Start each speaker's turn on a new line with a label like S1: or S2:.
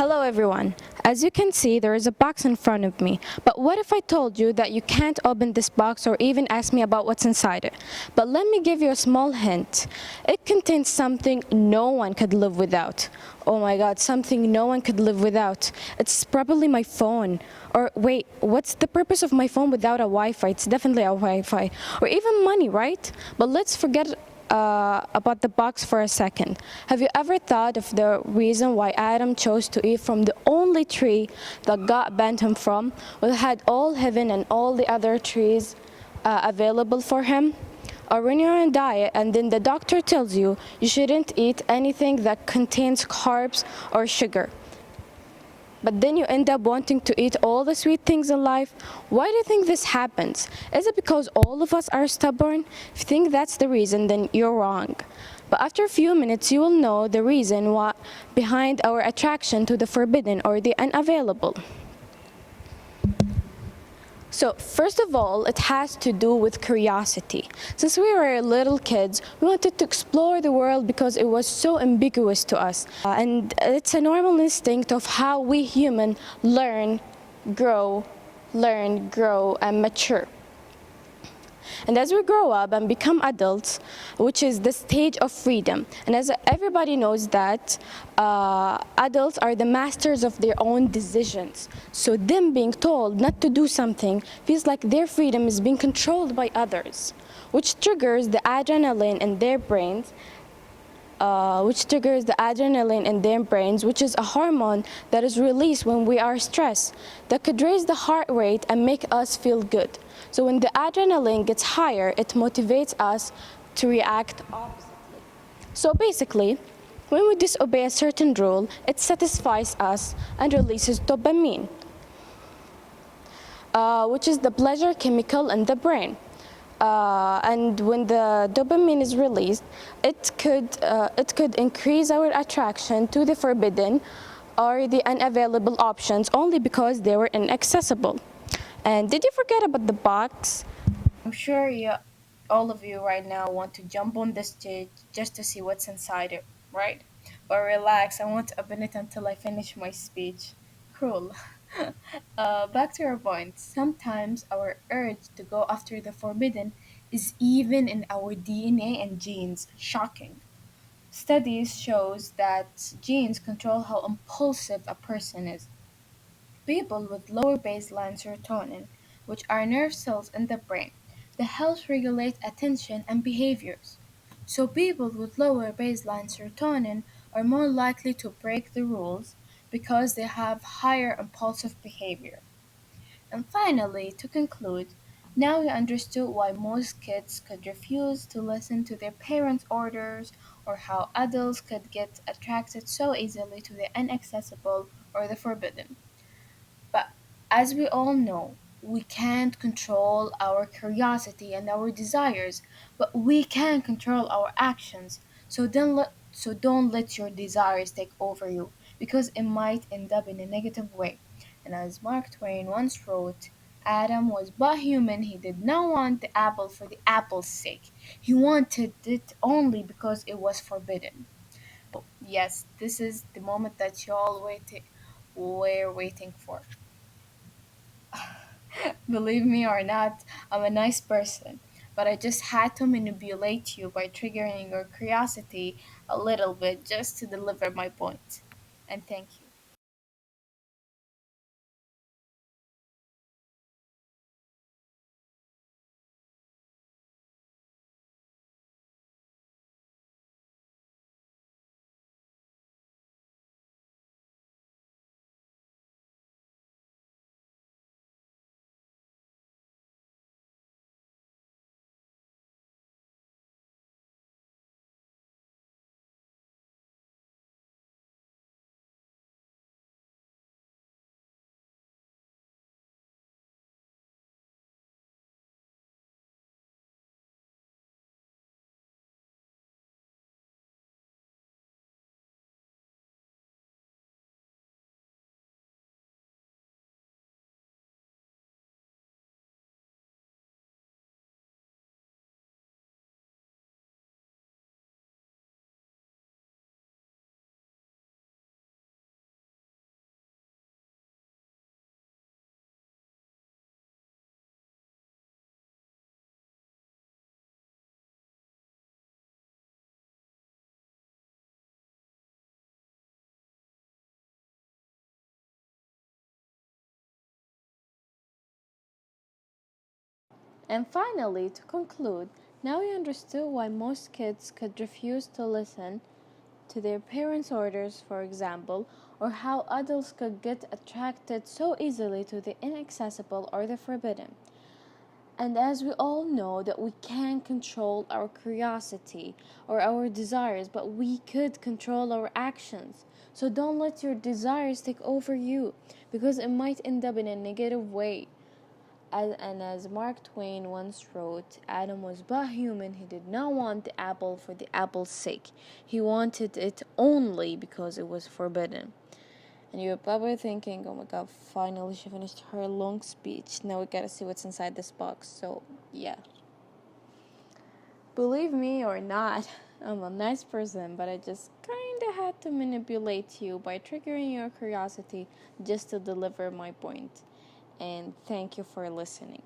S1: Hello everyone. As you can see, there is a box in front of me. But what if I told you that you can't open this box or even ask me about what's inside it? But let me give you a small hint. It contains something no one could live without. Oh my god, something no one could live without. It's probably my phone. Or wait, what's the purpose of my phone without a Wi-Fi? It's definitely a Wi-Fi. Or even money, right? But let's forget about the box for a second. Have you ever thought of the reason why Adam chose to eat from the only tree that God banned him from? Well, had all heaven and all the other trees available for him? Or when you're on a diet and then the doctor tells you you shouldn't eat anything that contains carbs or sugar, but then you end up wanting to eat all the sweet things in life. Why do you think this happens? Is it because all of us are stubborn? If you think that's the reason, then you're wrong. But after a few minutes, you will know the reason why behind our attraction to the forbidden or the unavailable. So first of all, it has to do with curiosity. Since we were little kids, we wanted to explore the world because it was so ambiguous to us. And it's a normal instinct of how we humans grow, grow, and mature. And as we grow up and become adults, which is the stage of freedom, and as everybody knows that adults are the masters of their own decisions. So them being told not to do something feels like their freedom is being controlled by others, which triggers the adrenaline in their brains, which is a hormone that is released when we are stressed, that could raise the heart rate and make us feel good. So when the adrenaline gets higher, it motivates us to react oppositely. So basically, when we disobey a certain rule, it satisfies us and releases dopamine, which is the pleasure chemical in the brain. And when the dopamine is released, it could increase our attraction to the forbidden or the unavailable options only because they were inaccessible. And did you forget about the box? I'm sure all of you right now want to jump on the stage just to see what's inside it, right? But relax, I won't open it until I finish my speech. Cruel. Back to our point. Sometimes our urge to go after the forbidden is even in our DNA and genes. Shocking. Studies shows that genes control how impulsive a person is. People with lower baseline serotonin, which are nerve cells in the brain, that helps regulate attention and behaviors. So people with lower baseline serotonin are more likely to break the rules because they have higher impulsive behavior. And finally, to conclude, now we understood why most kids could refuse to listen to their parents' orders, or how adults could get attracted so easily to the inaccessible or the forbidden. But as we all know, we can't control our curiosity and our desires, but we can control our actions. So don't let your desires take over you, because it might end up in a negative way. And as Mark Twain once wrote, Adam was but human. He did not want the apple for the apple's sake. He wanted it only because it was forbidden. Yes, this is the moment that were waiting for. Believe me or not, I'm a nice person, but I just had to manipulate you by triggering your curiosity a little bit just to deliver my point. And thank you. And finally, to conclude, now you understood why most kids could refuse to listen to their parents' orders, for example, or how adults could get attracted so easily to the inaccessible or the forbidden. And as we all know that we can't control our curiosity or our desires, but we could control our actions. So don't let your desires take over you, because it might end up in a negative way. As Mark Twain once wrote, Adam was but human. He did not want the apple for the apple's sake. He wanted it only because it was forbidden. And you're probably thinking, oh my god, finally she finished her long speech. Now we gotta see what's inside this box. So, yeah. Believe me or not, I'm a nice person, but I just kinda had to manipulate you by triggering your curiosity just to deliver my point. And thank you for listening.